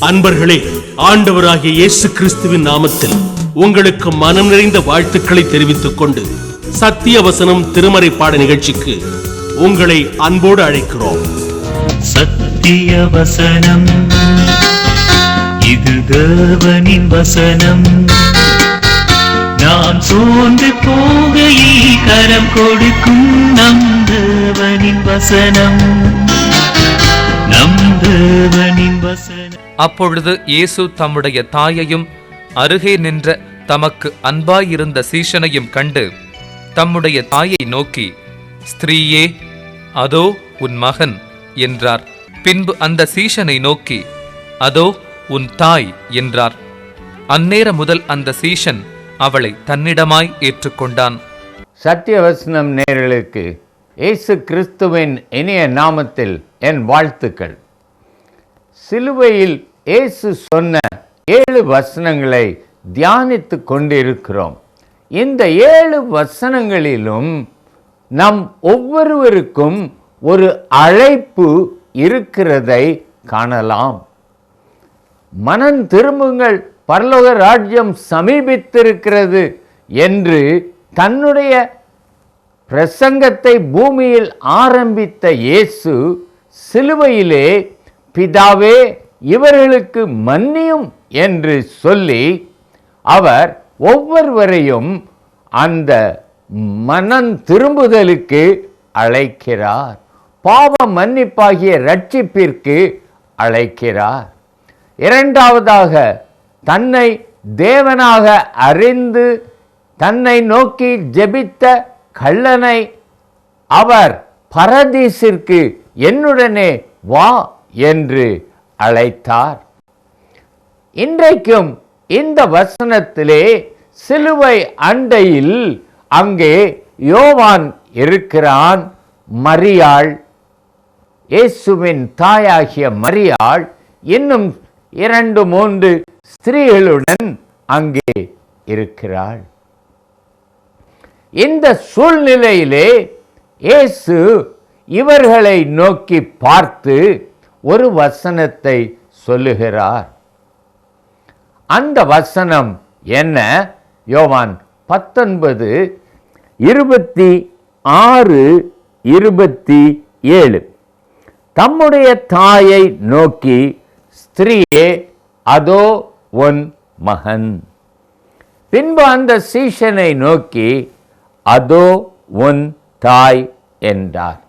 அன்பர்களே, ஆண்டவராகிய இயேசு கிறிஸ்துவின் நாமத்தில் உங்களுக்கு மனம் நிறைந்த வாழ்த்துக்களை தெரிவித்துக் கொண்டு சத்திய வசனம் திருமறை பாட நிகழ்ச்சிக்கு உங்களை அன்போடு அழைக்கிறோம். சத்திய வசனம், இது தேவனின் வசனம். நாம் சோர்ந்து போகையில் கரம் கொடுக்கும் நம் தேவனின் வசனம், நம் தேவனின் வசனம். அப்பொழுது இயேசு தம்முடைய தாயையும் அருகே நின்ற தமக்கு அன்பாயிருந்த சீஷனையும் கண்டு தம்முடைய தாயை நோக்கி, ஸ்திரீயே, அதோ உன் மகன் என்றார். பின்பு அந்த சீஷனை நோக்கி, அதோ உன் தாய் என்றார். அந்நேர முதல் அந்த சீஷன் அவளை தன்னிடமாய் ஏற்றுக்கொண்டான். சத்தியவசனம் நேயர்களுக்கு இயேசு கிறிஸ்துவின் இனிய நாமத்தில் என் வாழ்த்துக்கள். சிலுவையில் இயேசு சொன்ன 7 வசனங்களை தியானித்து கொண்டிருக்கிறோம். இந்த 7 வசனங்களிலும் நம் ஒவ்வொருவருக்கும் ஒரு அழைப்பு இருக்கிறதை காணலாம். மனம் திரும்புங்கள், பரலோக ராஜ்யம் சமீபித்திருக்கிறது என்று தன்னுடைய பிரசங்கத்தை பூமியில் ஆரம்பித்த இயேசு சிலுவையிலே, பிதாவே இவர்களுக்கு மன்னியும் என்று சொல்லி அவர் ஒவ்வொருவரையும் அந்த மனம் திரும்புதலுக்கு அழைக்கிறார். பாவ மன்னிப்பாகிய ரட்சிப்பிற்கு அழைக்கிறார். இரண்டாவதாக, தன்னை தேவனாக அறிந்து தன்னை நோக்கி ஜெபித்த கள்ளனை அவர் பரதீசிற்கு என்னுடனே வா என்று அழைத்தார். இன்றைக்கும் இந்த வசனத்திலே சிலுவை அண்டையில் அங்கே யோவான் இருக்கிறான். மரியாள், இயேசுவின் தாயாகிய மரியாள் இன்னும் 2-3 ஸ்திரீகளுடன் அங்கே இருக்கிறாள். இந்த சூழ்நிலையிலே இயேசு இவர்களை நோக்கி பார்த்து ஒரு வசனத்தை சொல்லுகிறார். அந்த வசனம் என்ன? யோவான் 19:26-27. தம்முடைய தாயை நோக்கி, ஸ்திரீயே, அதோ உன் மகன். பின்பு அந்த சீஷனை நோக்கி, அதோ உன் தாய் என்றார்.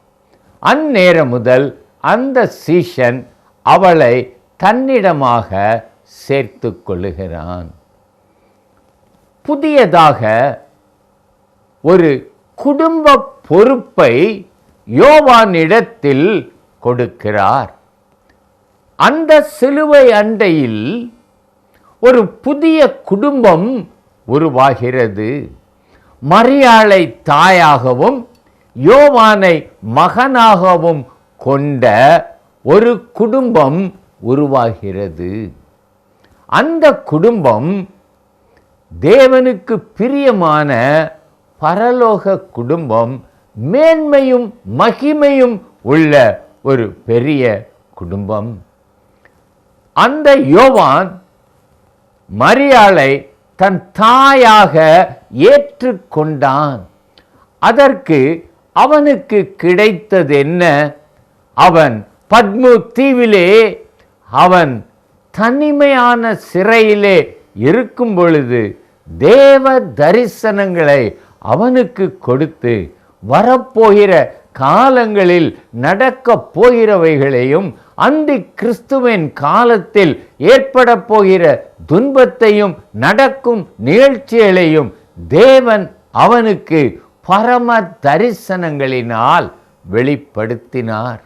அந்நேரம் முதல் அந்த சீஷன் அவளை தன்னிடமாக சேர்த்து கொள்ளுகிறான். புதியதாக ஒரு குடும்ப பொறுப்பை யோவானிடத்தில் கொடுக்கிறார். அந்த சிலுவை அண்டையில் ஒரு புதிய குடும்பம் உருவாகிறது. மரியாளை தாயாகவும் யோவானை மகனாகவும் கொண்ட ஒரு குடும்பம் உருவாகிறது. அந்த குடும்பம் தேவனுக்கு பிரியமான பரலோக குடும்பம், மேன்மையும் மகிமையும் உள்ள ஒரு பெரிய குடும்பம். அந்த யோவான் மரியாளை தன் தாயாக ஏற்றுக்கொண்டான். அதற்கு அவனுக்கு கிடைத்தது என்ன? அவன் பத்மு தீவிலே, அவன் தனிமையான சிறையிலே இருக்கும் பொழுது தேவ தரிசனங்களை அவனுக்கு கொடுத்து வரப்போகிற காலங்களில் நடக்கப் போகிறவைகளையும் அந்தி கிறிஸ்துவின் காலத்தில் ஏற்பட போகிற துன்பத்தையும் நடக்கும் நிகழ்ச்சிகளையும் தேவன் அவனுக்கு பரம தரிசனங்களினால் வெளிப்படுத்தினார்.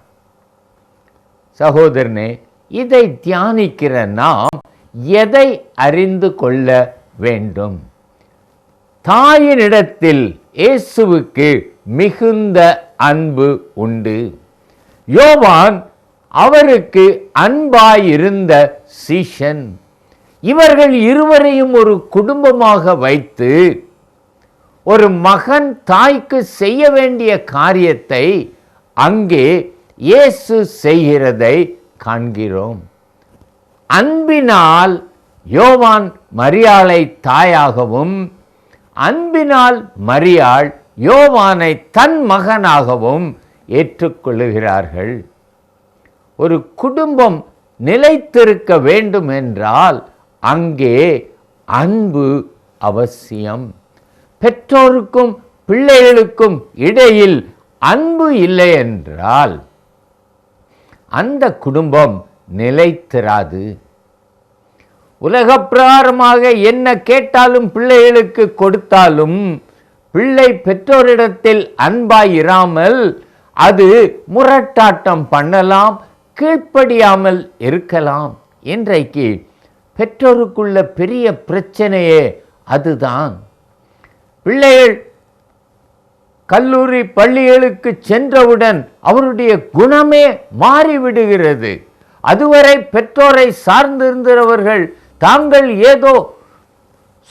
சகோதரனே, இதை தியானிக்கிற நாம் எதை அறிந்து கொள்ள வேண்டும்? தாயினிடத்தில் இயேசுவுக்கு மிகுந்த அன்பு உண்டு. யோவான் அவருக்கு அன்பாயிருந்த சீஷன். இவர்கள் இருவரையும் ஒரு குடும்பமாக வைத்து ஒரு மகன் தாய்க்கு செய்ய வேண்டிய காரியத்தை அங்கே இயேசு செய்கிறதை காண்கிறோம். அன்பினால் யோவான் மரியாளை தாயாகவும், அன்பினால் மரியாள் யோவானை தன் மகனாகவும் ஏற்றுக்கொள்ளுகிறார்கள். ஒரு குடும்பம் நிலைத்திருக்க வேண்டும் என்றால் அங்கே அன்பு அவசியம். பெற்றோருக்கும் பிள்ளைகளுக்கும் இடையில் அன்பு இல்லை என்றால் அந்த குடும்பம் நிலைத்திராது. உலக பிரகாரமாக என்ன கேட்டாலும் பிள்ளைகளுக்கு கொடுத்தாலும் பிள்ளை பெற்றோரிடத்தில் அன்பாயிராமல் அது முரட்டாட்டம் பண்ணலாம், கீழ்ப்படியாமல் இருக்கலாம். இன்றைக்கு பெற்றோருக்குள்ள பெரிய பிரச்சனையே அதுதான். பிள்ளைகள் கல்லூரி பள்ளிகளுக்கு சென்றவுடன் அவருடைய குணமே மாறிவிடுகிறது. அதுவரை பெற்றோரை சார்ந்திருந்தவர்கள் தாங்கள் ஏதோ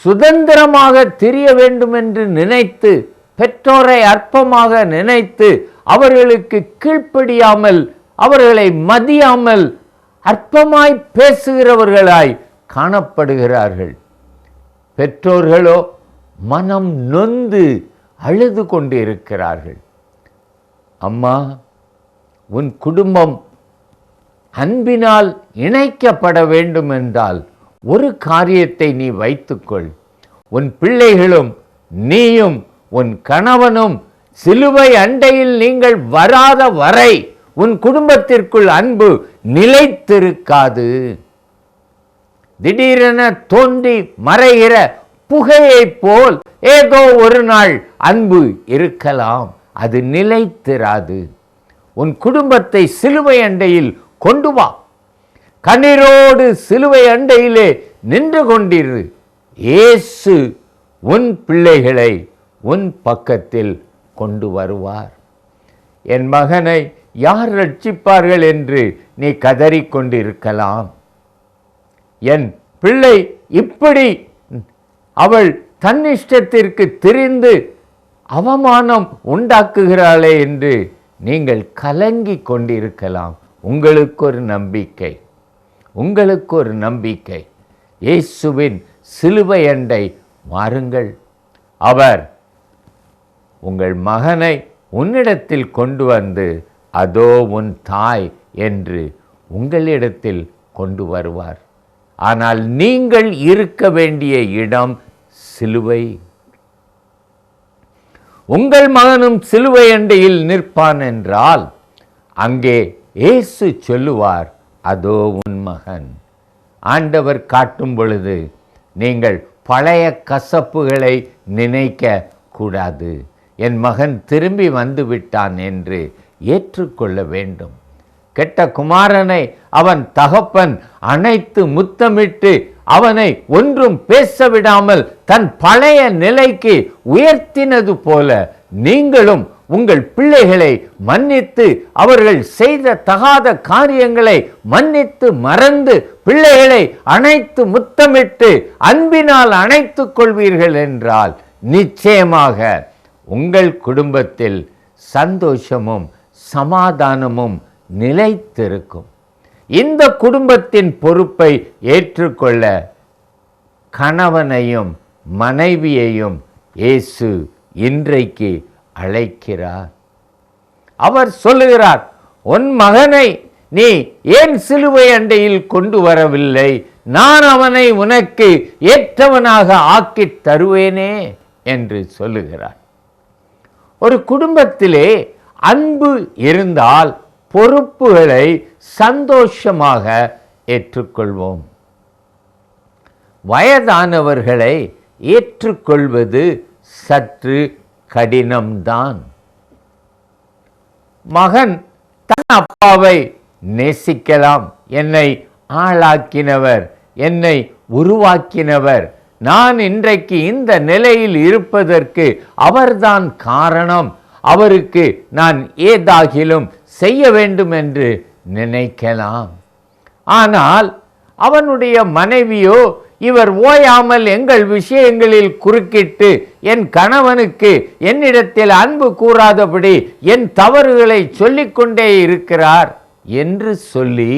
சுதந்திரமாக திரிய வேண்டும் என்று நினைத்து, பெற்றோரை அற்பமாக நினைத்து, அவர்களுக்கு கீழ்ப்படியாமல், அவர்களை மதியாமல், அற்பமாய் பேசுகிறவர்களாய் காணப்படுகிறார்கள். பெற்றோர்களோ மனம் நொந்து அழுது கொண்டு இருக்கிறார்கள். அம்மா, உன் குடும்பம் அன்பினால் இணைக்கப்பட வேண்டும் என்றால் ஒரு காரியத்தை நீ வைத்துக்கொள். உன் பிள்ளைகளும் நீயும் உன் கணவனும் சிலுவை அண்டையில் நீங்கள் வராத வரை உன் குடும்பத்திற்குள் அன்பு நிலைத்திருக்காது. திடீரென தோன்றி மறைகிற புகையைப் போல் ஏதோ ஒரு நாள் அன்பு இருக்கலாம், அது நிலைத்திராது. உன் குடும்பத்தை சிலுவை அண்டையில் கொண்டு வா. கண்ணீரோடு சிலுவை அண்டையிலே நின்று கொண்டிரு. இயேசு உன் பிள்ளைகளை உன் பக்கத்தில் கொண்டு வருவார். என் மகனை யார் ரட்சிப்பார்கள் என்று நீ கதறிக்கொண்டிருக்கலாம். என் பிள்ளை இப்படி அவள் தன்னிஷ்டத்திற்கு திரிந்து அவமானம் உண்டாக்குகிறாளே என்று நீங்கள் கலங்கி கொண்டிருக்கலாம். உங்களுக்கு ஒரு நம்பிக்கை, உங்களுக்கு ஒரு நம்பிக்கை. இயேசுவின் சிலுவை அண்டை வாருங்கள். அவர் உங்கள் மகனை உன்னிடத்தில் கொண்டு வந்து அதோ உன் தாய் என்று உங்களிடத்தில் கொண்டு வருவார். ஆனால் நீங்கள் இருக்க வேண்டிய இடம் சிலுவை. உங்கள் மகனும் சிலுவை அண்டையில் நிற்பான் என்றால் அங்கே இயேசு சொல்லுவார், அதோ உன் மகன். ஆண்டவர் காட்டும் பொழுது நீங்கள் பழைய கசப்புகளை நினைக்க கூடாது. என் மகன் திரும்பி வந்து விட்டான் என்று ஏற்றுக்கொள்ள வேண்டும். கெட்ட குமாரனை அவன் தகப்பன் அணைத்து முத்தமிட்டு அவனை ஒன்றும் பேச விடாமல் தன் பழைய நிலைக்கு உயர்த்தினது போல நீங்களும் உங்கள் பிள்ளைகளை மன்னித்து, அவர்கள் செய்த தகாத காரியங்களை மன்னித்து மறந்து பிள்ளைகளை அணைத்து முத்தமிட்டு அன்பினால் அணைத்துக் கொள்வீர்கள் என்றால் நிச்சயமாக உங்கள் குடும்பத்தில் சந்தோஷமும் சமாதானமும் நிலைத்திருக்கும். இந்த குடும்பத்தின் பொறுப்பை ஏற்றுக்கொள்ள கணவனையும் மனைவியையும் இயேசு இன்றைக்கு அழைக்கிறார். அவர் சொல்லுகிறார், உன் மகனை நீ ஏன் சிலுவை அண்டையில் கொண்டு வரவில்லை? நான் அவனை உனக்கு ஏற்றவனாக ஆக்கித் தருவேனே என்று சொல்லுகிறார். ஒரு குடும்பத்திலே அன்பு இருந்தால் பொறுப்புகளை சந்தோஷமாக ஏற்றுக்கொள்வோம். வயதானவர்களை ஏற்றுக்கொள்வது சற்று கடினம்தான். மகன் தன் அப்பாவை நேசிக்கலாம். என்னை ஆளாக்கினவர், என்னை உருவாக்கினவர், நான் இன்றைக்கு இந்த நிலையில் இருப்பதற்கு அவர்தான் காரணம், அவருக்கு நான் ஏதாகிலும் செய்ய வேண்டும் என்று நினைக்கலாம். ஆனால் அவனுடைய மனைவியோ இவர் ஓயாமல் எங்கள் விஷயங்களில் குறுக்கிட்டு என் கணவனுக்கு என்னிடத்தில் அன்பு கூறாதபடி என் தவறுகளை சொல்லிக்கொண்டே இருக்கிறார் என்று சொல்லி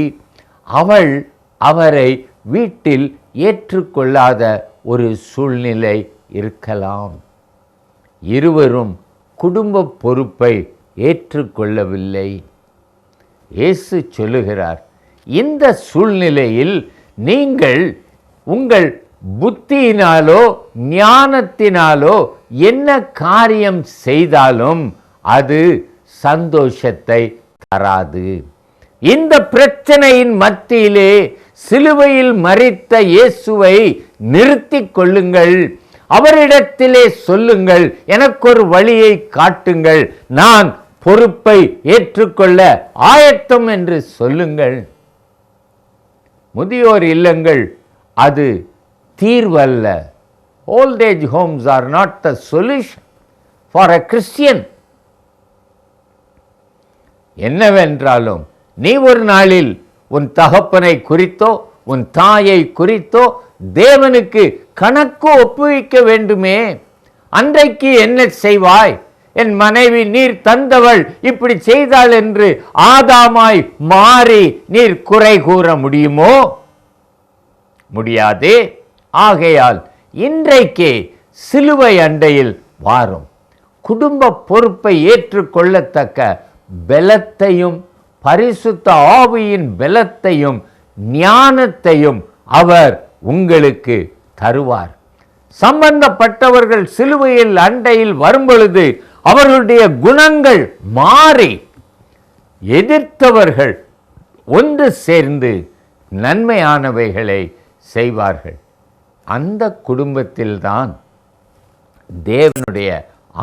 அவள் அவரை வீட்டில் ஏற்றுக்கொள்ளாத ஒரு சூழ்நிலை இருக்கலாம். இருவரும் குடும்ப பொறுப்பை ஏற்றுக்கொள்ளவில்லை. இயேசு சொல்லுகிறார், இந்த சூழ்நிலையில் நீங்கள் உங்கள் புத்தியினாலோ ஞானத்தினாலோ என்ன காரியம் செய்தாலும் அது சந்தோஷத்தை தராது. இந்த பிரச்சனையின் மத்தியிலே சிலுவையில் மரித்த இயேசுவை நிறுத்திக் கொள்ளுங்கள். அவரிடத்திலே சொல்லுங்கள், எனக்கு ஒரு வழியை காட்டுங்கள், நான் பொறுப்பை ஏற்றுக்கொள்ள ஆயத்தம் என்று சொல்லுங்கள். முதியோர் இல்லங்கள் அது தீர்வல்ல. Old age homes are not the solution for a Christian. என்னவென்றாலும் நீ ஒரு நாளில் உன் தகப்பனை குறித்தோ உன் தாயை குறித்தோ தேவனுக்கு கணக்கு ஒப்புவிக்க வேண்டுமே. அன்றைக்கு என்ன செய்வாய்? என் மனைவி நீர் தந்தவள் இப்படி செய்தாள் என்று ஆதாமாய் மாறி நீர் குறை கூற முடியுமோ? முடியாதே. ஆகையால் இன்றைக்கே சிலுவை அண்டையில் வாரும். குடும்ப பொறுப்பை ஏற்றுக்கொள்ளத்தக்க பலத்தையும் பரிசுத்த ஆவியின் பலத்தையும் ஞானத்தையும் அவர் உங்களுக்கு தருவார். சம்பந்தப்பட்டவர்கள் சிலுவையில் அண்டையில் வரும்பொழுது அவர்களுடைய குணங்கள் மாறி எதிர்த்தவர்கள் ஒன்று சேர்ந்து நன்மையானவைகளை செய்வார்கள். அந்த குடும்பத்தில்தான் தேவனுடைய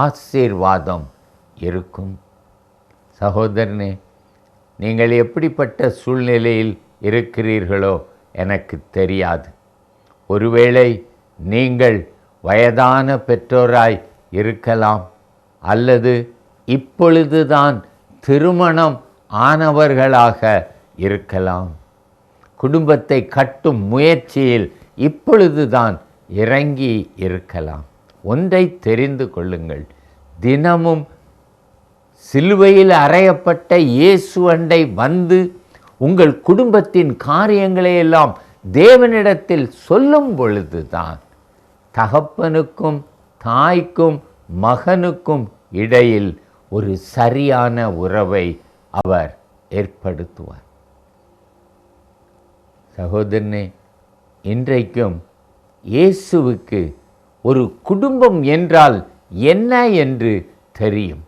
ஆசீர்வாதம் இருக்கும். சகோதரனே, நீங்கள் எப்படிப்பட்ட சூழ்நிலையில் இருக்கிறீர்களோ எனக்கு தெரியாது. ஒருவேளை நீங்கள் வயதான பெற்றோராய் இருக்கலாம், அல்லது இப்பொழுதுதான் திருமணம் ஆனவர்களாக இருக்கலாம். குடும்பத்தை கட்டும் முயற்சியில் இப்பொழுதுதான் இறங்கி இருக்கலாம். ஒன்றை தெரிந்து கொள்ளுங்கள், தினமும் சிலுவையில் அறையப்பட்ட இயேசு அண்டை வந்து உங்கள் குடும்பத்தின் காரியங்களை எல்லாம் தேவனிடத்தில் சொல்லும் பொழுதுதான் தகப்பனுக்கும் தாய்க்கும் மகனுக்கும் இடையில் ஒரு சரியான உறவை அவர் ஏற்படுத்துவார். சகோதரனே, இன்றைக்கும் இயேசுவுக்கு ஒரு குடும்பம் என்றால் என்ன என்று தெரியும்.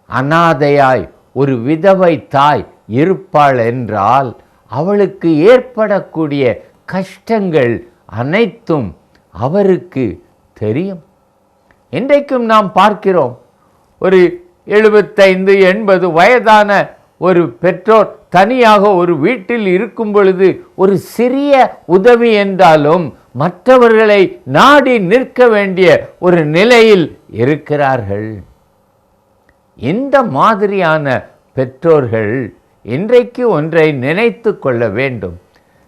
அனாதையாய் ஒரு விதவை தாய் இருப்பாள் என்றால் அவளுக்கு ஏற்படக்கூடிய கஷ்டங்கள் அனைத்தும் அவருக்கு தெரியும். இன்றைக்கும் நாம் பார்க்கிறோம், ஒரு 75-80 வயதான ஒரு பெற்றோர் தனியாக ஒரு வீட்டில் இருக்கும் பொழுது ஒரு சிறிய உதவி என்றாலும் மற்றவர்களை நாடி நிற்க வேண்டிய ஒரு நிலையில் இருக்கிறார்கள். இந்த மாதிரியான பெற்றோர்கள் இன்றைக்கு ஒன்றை நினைத்து கொள்ள வேண்டும்.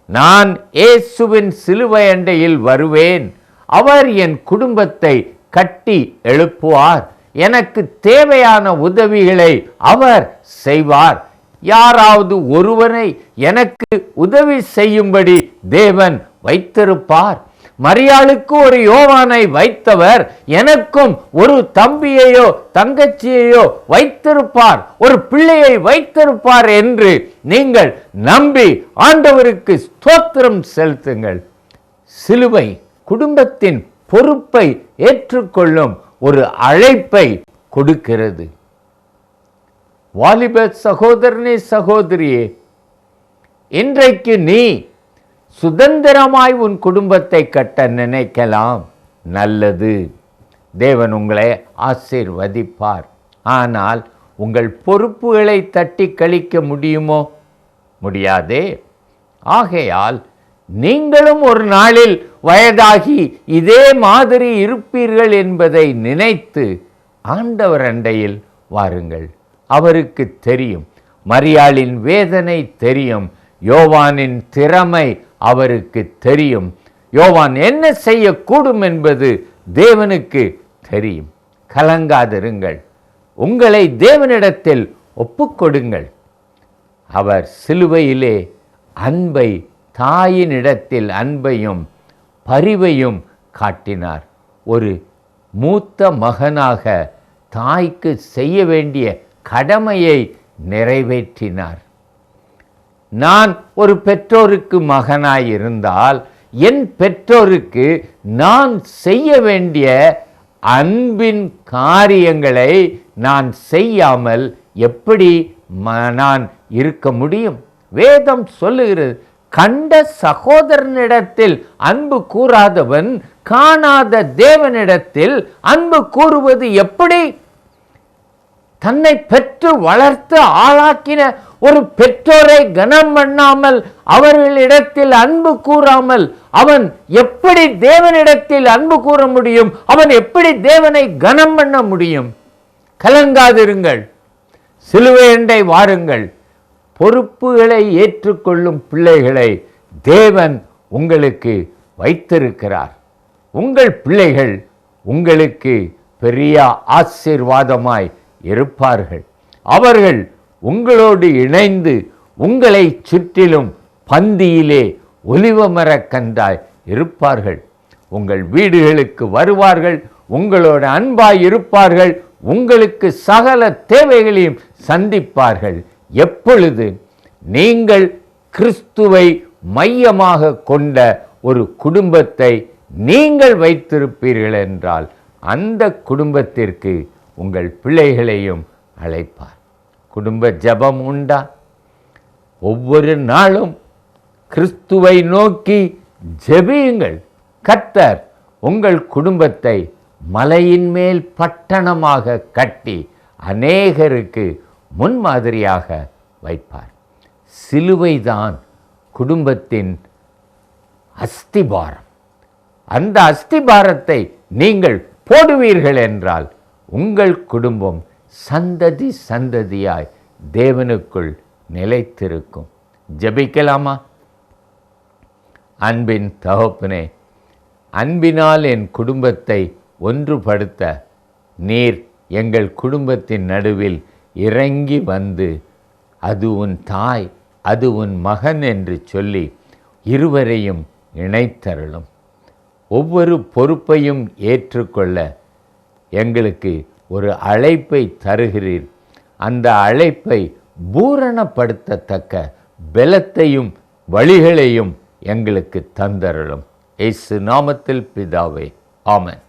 நான் இயேசுவின் சிலுவை அண்டையில் வருவேன், அவர் என் குடும்பத்தை கட்டி எழுப்புவார், எனக்கு தேவையான உதவிகளை அவர் செய்வார். யாராவது ஒருவனை எனக்கு உதவி செய்யும்படி தேவன் வைத்திருப்பார். மரியாளுக்கு ஒரு யோவானை வைத்தவர் எனக்கும் ஒரு தம்பியையோ தங்கச்சியையோ வைத்திருப்பார், ஒரு பிள்ளையை வைத்திருப்பார் என்று நீங்கள் நம்பி ஆண்டவருக்கு ஸ்தோத்திரம் செலுத்துங்கள். சிலுவை குடும்பத்தின் பொறுப்பை ஏற்றுக்கொள்ளும் ஒரு அழைப்பை கொடுக்கிறது. வாலிப சகோதரனே, சகோதரியே, இன்றைக்கு நீ சுதந்திரமாய் உன் குடும்பத்தை கட்ட நினைக்கலாம், நல்லது, தேவன் உங்களை ஆசீர்வதிப்பார். ஆனால் உங்கள் பொறுப்புகளை தட்டி கழிக்க முடியுமோ? முடியாதே. ஆகையால் நீங்களும் ஒரு நாளில் வயதாகி இதே மாதிரி இருப்பீர்கள் என்பதை நினைத்து ஆண்டவர் அண்டையில் வாருங்கள். அவருக்கு தெரியும், மரியாளின் வேதனை தெரியும், யோவானின் திறமை அவருக்கு தெரியும். யோவான் என்ன செய்யக்கூடும் என்பது தேவனுக்கு தெரியும். கலங்காதிருங்கள், உங்களை தேவனிடத்தில் ஒப்புக்கொடுங்கள். அவர் சிலுவையிலே அன்பை, தாயினிடத்தில் அன்பையும் பரிவையும் காட்டினார். ஒரு மூத்த மகனாக தாய்க்கு செய்ய வேண்டிய கடமையை நிறைவேற்றினார். நான் ஒரு பெற்றோருக்கு மகனாய் இருந்தால் என் பெற்றோருக்கு நான் செய்ய வேண்டிய அன்பின் காரியங்களை நான் செய்யாமல் எப்படி நான் இருக்க முடியும்? வேதம் சொல்லுகிறது, கண்ட சகோதரனிடத்தில் அன்பு கூறாதவன் காணாத தேவனிடத்தில் அன்பு கூறுவது எப்படி? தன்னை பெற்று வளர்த்து ஆளாக்கின ஒரு பெற்றோரை கனம் பண்ணாமல், அவர்களிடத்தில் அன்பு கூறாமல் அவன் எப்படி தேவனிடத்தில் அன்பு கூற முடியும்? அவன் எப்படி தேவனை கனம் பண்ண முடியும்? கலங்காதிருங்கள், சிலுவையண்டை வாருங்கள். பொறுப்புகளை ஏற்றுக்கொள்ளும் பிள்ளைகளை தேவன் உங்களுக்கு வைத்திருக்கிறார். உங்கள் பிள்ளைகள் உங்களுக்கு பெரிய ஆசீர்வாதமாய் இருப்பார்கள். அவர்கள் உங்களோடு இணைந்து உங்களை சுற்றிலும் பந்தியிலே ஒலிவமரக்கன்றாய் இருப்பார்கள். உங்கள் வீடுகளுக்கு வருவார்கள், உங்களோட அன்பாய் இருப்பார்கள், உங்களுக்கு சகல தேவைகளையும் சந்திப்பார்கள். எப்பொழுது நீங்கள் கிறிஸ்துவை மையமாக கொண்ட ஒரு குடும்பத்தை நீங்கள் வைத்திருப்பீர்கள் என்றால் அந்த குடும்பத்திற்கு உங்கள் பிள்ளைகளையும் அழைப்பார். குடும்ப ஜெபம் உண்டா? ஒவ்வொரு நாளும் கிறிஸ்துவை நோக்கி ஜெபியுங்கள். கர்த்தர் உங்கள் குடும்பத்தை மலையின் மேல் பட்டணமாக கட்டி அநேகருக்கு முன்மாதிரியாக வைப்பார். சிலுவைதான் குடும்பத்தின் அஸ்திபாரம். அந்த அஸ்திபாரத்தை நீங்கள் போடுவீர்கள் என்றால் உங்கள் குடும்பம் சந்ததி சந்ததியாய் தேவனுக்குள் நிலைத்திருக்கும். ஜெபிக்கலாமா? அன்பின் தகப்பனே, அன்பினால் என் குடும்பத்தை ஒன்றுபடுத்த நீர் எங்கள் குடும்பத்தின் நடுவில் இறங்கி வந்து அது உன் தாய், அது உன் மகன் என்று சொல்லி இருவரையும் இணைத்தருளும். ஒவ்வொரு பொறுப்பையும் ஏற்றுக்கொள்ள எங்களுக்கு ஒரு அழைப்பை தருகிறீர். அந்த அழைப்பை பூரணப்படுத்தத்தக்க பலத்தையும் வழிகளையும் எங்களுக்கு தந்தருளும். இயேசு நாமத்தில் பிதாவே, ஆமென்.